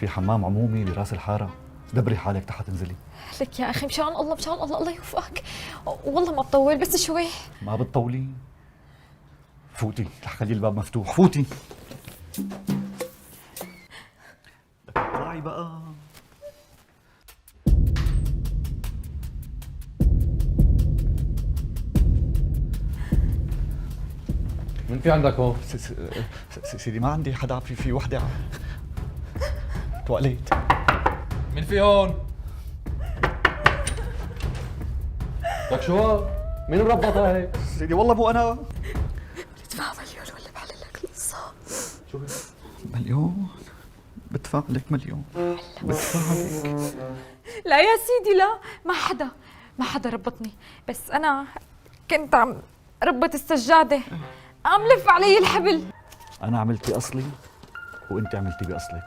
في حمام عمومي براس الحاره، دبري حالك تحت انزلي. لك يا اخي مشان الله مشان الله الله يوفقك، والله ما بطول بس شوي. ما بتطولي، فوتي رح خلي الباب مفتوح، فوتي. لك اطلعي بقى. من في عندك هون؟ سيدي ما عندي حدا، في وحده تواليت. من في هون؟ لك شو هاد؟ مين مربطها هيك؟ سيدي والله مو انا. بدفع مليون ولا بحل لك القصة. شو هيك؟ مليون؟ بدفع لك مليون، بدفع لك. لا يا سيدي لا، ما حدا ربطني، بس انا كنت عم ربط السجادة، عم لف علي الحبل. انا عملتي اصلي وانت عملتي باصلك.